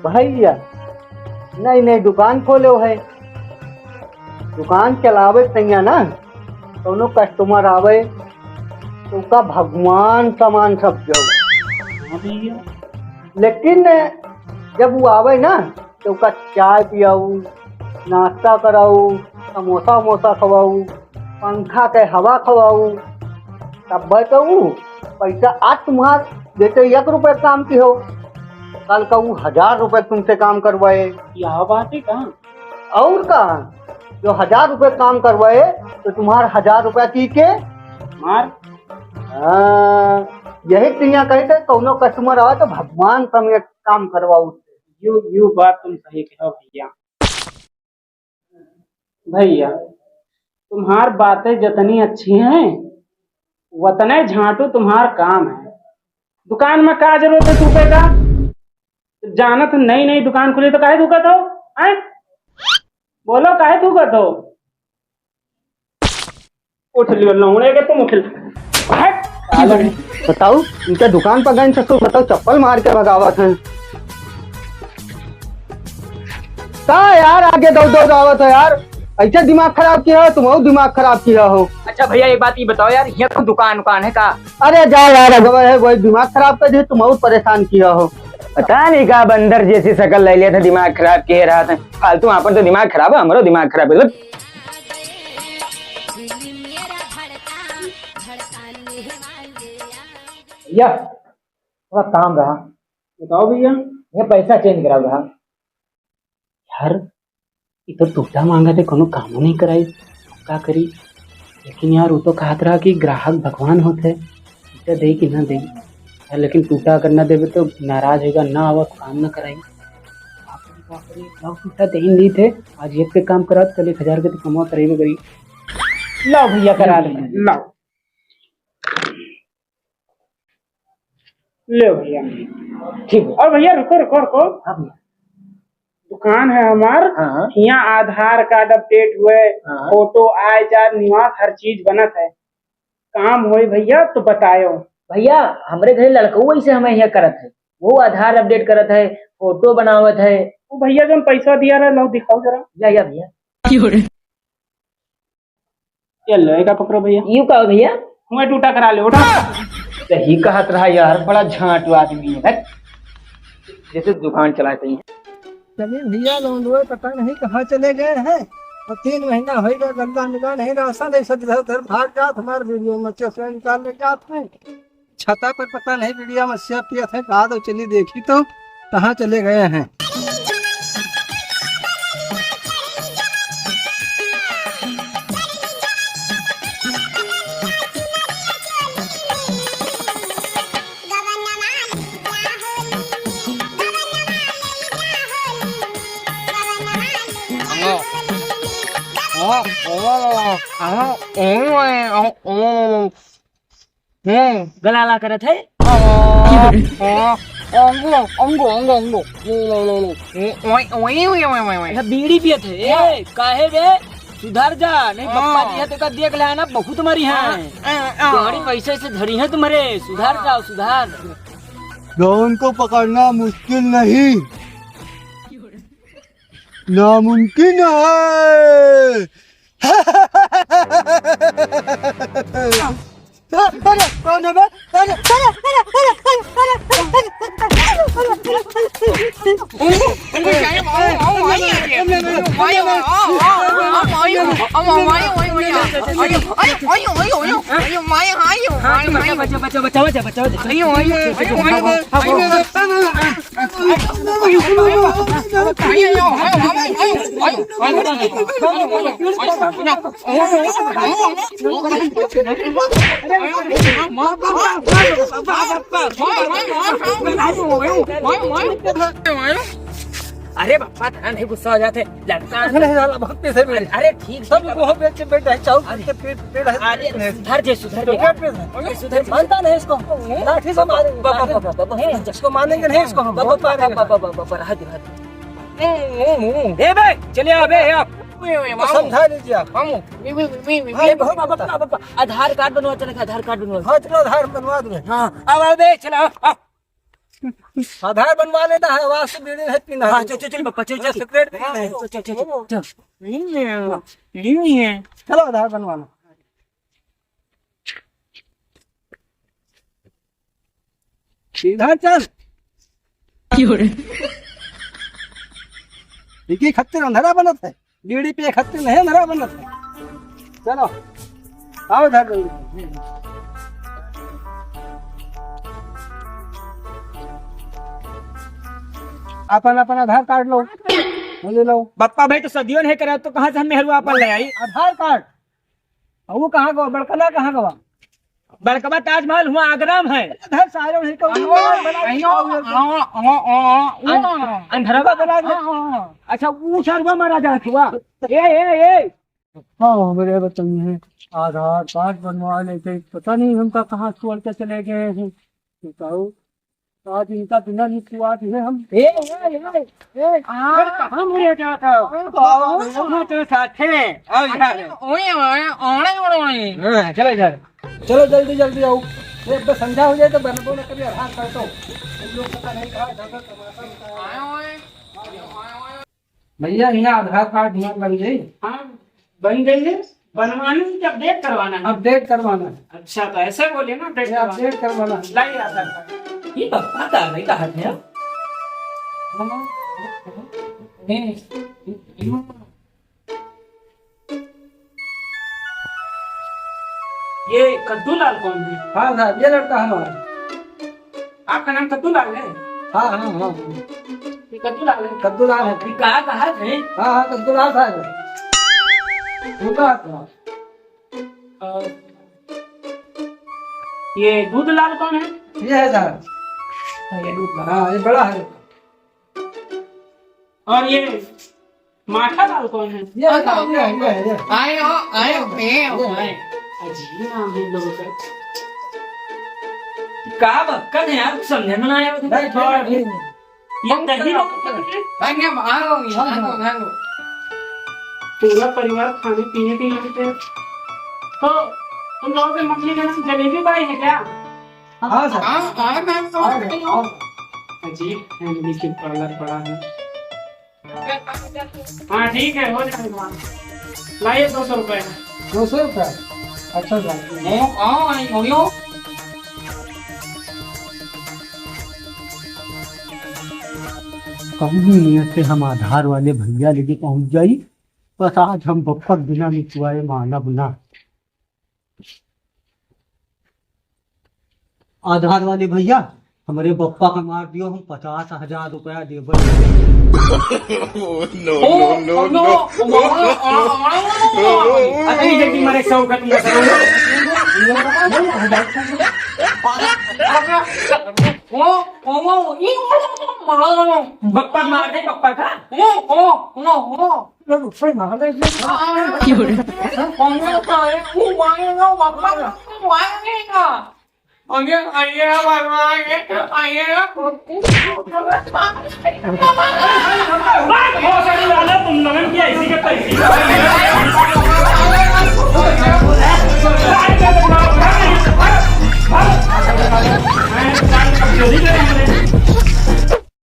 भैया नहीं नहीं दुकान खोले है। दुकान चलावे तैया ना दोनों कस्टमर आवे तो का भगवान सामान सब जाओ। लेकिन जब वो आवे ना तो का चाय पियाऊ, नाश्ता कराऊ, समोसा वमोसा खवाऊ, पंखा के हवा खवाऊ, तब बताऊ पैसा आज तुम्हार देते 1 रुपये काम की हो, कल का वो 1000 रुपये तुमसे काम करवाए। यह बात है कहाँ और कहाँ जो 1000 रुपये काम करवाए तो तुम्हारे 1000 रुपया की के मार। यही तिया कहते कौनो कस्टमर आवे तो भगवान समय काम करवाओ। यू बात तुम सही कहो भैया। भैया तुम्हार बातें जितनी अच्छी हैं उतने झांटू तुम्हार काम है। दुकान में क्या जरूरत है थूके का? जानत नई नई दुकान खुली तो काहे थूकत हो? बोलो काहे थूकत हो? उठ लियो लौड़े के तुम उठ बताओ इनके दुकान पर गए तो बताओ चप्पल मार के भगावत है का यार? आगे दौड़ दौड़ आवत है यार। ऐसा दिमाग खराब किया हो तुम, दिमाग खराब किया हो। अच्छा भैया एक बात ये बताओ यार, यहाँ तो दुकान है का? अरे जा यार अगवा है वही दिमाग खराब कर दिए, तुम परेशान किया हो। पता नहीं का बंदर जैसी शकल ले लिया था, दिमाग खराब किए रहा था फालतू। वहाँ पर तो दिमाग खराब है, हमारा दिमाग खराब है। भैया थोड़ा काम रहा। बताओ भैया। ये पैसा चेंज करा रहा यार ये तो टूटा मांगा थे, कोनो काम नहीं कराई, क्या करी? लेकिन यार वो तो कहत रहा कि ग्राहक भगवान होते, दे कि ना दे। लेकिन टूटा अगर ना देवे तो नाराज होगा, ना आवा तो काम ना कराई। टूटा दे ही नहीं थे, आज एक पे काम करा कल 1000 के तो कमा करेगा करी। लाओ भैया करा ले। लाओ ले भैया। ठीक है। और भैया रुको रुको रुको, दुकान है हमार, यहाँ आधार कार्ड अपडेट हुए, फोटो आय जार निवास हर चीज बनत है। काम होई भैया तो बतायो। भैया हमारे घर लड़का वैसे हमें यहाँ करत है, वो आधार अपडेट करत है, फोटो बनावत है। वो भैया जो पैसा दिया रहा लो दिखाओ जरा। या भैया चलो एक पकड़ो भैया। यू कहो भैया मैं टूटा करा ले उठा। सही कहत रहा यार, बड़ा झांटू आदमी है, जैसे दुकान चलाते हैं। चलिए भैया लोग पता नहीं कहाँ चले गए हैं, और 3 महीना हो गया गंदा निकाल नहीं रास्ता नहीं सब इधर उधर भाग जात। हमारे वीडियो में से निकाल ले जाते हैं छता पर, पता नहीं वीडियो में से पिया थे कहा तो चली देखी तो कहाँ चले गए हैं। गला ला करत है। बीड़ी पियत है काहे बे? सुधर जा नहीं पप्पा जी है तो देख लेना बहुत मरी है, तुम्हारी पैसे से धरी है तुम्हारे। सुधर जाओ सुधर। डॉन को पकड़ना मुश्किल नहीं नामुमकिन है। कौन है बे? अरे बापा था नहीं गुस्सा हो जाते लड़का बहुत पैसे मिले। अरे ठीक सब बहुत बेच बेटा है चाउ पेड़ है। अरे सुधर सुधर मानता नहीं इसको, लाठी से मारेंगे इसको, मानेंगे नहीं इसको हम बहुत मारेंगे। ए बे चलिए अबे आप समझा लीजिए आप। आधार कार्ड बनवा चले, आधार कार्ड बनवा। हाँ चलो आधार बनवा दूंगे। हाँ अब अबे चलो आधार बनवा लेना है, आवाज से बीड़ी नहीं पीना है। चल चल पप्पा चल सिगरेट पीना है। चलो आधार बनवाना। इधर चल। देखिए खत्ते अंधेरा बनत है, बीड़ी पे खत्ते नहीं अंधेरा बनत है। चलो आओ इधर जल्दी। अपन अपन आधार कार्ड लो, ले लो। पप्पा भाई तो सदियों नहीं करा तो कहाँ से हम मेहरुआ अपन ले आई? आधार कार्ड और वो कहाँ गवा, बड़कला कहाँ गवा? बड़कवा ताजमहल हुआ आगरा में है। इधर सारे नहीं कहूँ अंधरवा बना दे। अच्छा वो शर्मा मारा जा हुआ। ए हाँ मेरे बताइए, आधार कार्ड बनवा लेते, पता नहीं हमका कहाँ छोड़ के चले गए हैं। बताओ आज इनका बिना नहीं छुआ है हम। कहाँ मुड़े जाता तो साथ में चलो इधर। चलो जल्दी जल्दी आओ, एक बार समझा हो जाए तो बनबो न कभी आधार कार्ड तो हम लोग पता नहीं कहा ढाका तमाशा। भैया यहाँ आधार कार्ड यहाँ बन गई। हाँ बन गई है, बनवाने की अपडेट करवाना है। अपडेट करवाना है। अच्छा तो ऐसे बोले ना, अपडेट करवाना अपडेट करवाना है। लाइए आधार कार्ड। ये पप्पा का नहीं कहा है। ये कद्दू लाल कौन है? हाँ साहब ये लड़का हमारा। आपका नाम कद्दू लाल है? हाँ हाँ हाँ ये कद्दू लाल है? कद्दूलाल है। कहा है? हाँ हाँ कद्दूलाल साहब है। उनका और ये दूध लाल कौन है? ये है साहब। ये दूध लाल। हाँ ये बड़ा है। और ये माठा लाल कौन है? ये है साहब, ये है ये। अजीब नाम है इन लोगों का। कहा बक्का है यार, समझ में ना आया। नहीं थोड़ा भी नहीं। ये दही लोग पूरा परिवार खाने पीने के लिए आते हैं। तो तुम लोगों के मम्मी का नाम जलेबी बाई है क्या? हाँ सर। अजीब फैमिली के पार्लर पड़ा है। हाँ ठीक है, हो जाएगा। लाइए 200 रुपए। 200 रुपया। अच्छा साहब। कहीं से हम आधार वाले भैया लेके पहुंच जाई, बस आज हम बप्पा बिना निचवाए माना बुना। आधार वाले भैया हमारे बप्पा का मार दियो, हम 50,000 रुपया देबो। अरे जल्दी मारे 100 का तुम बप्पा मार दे बप्पा का।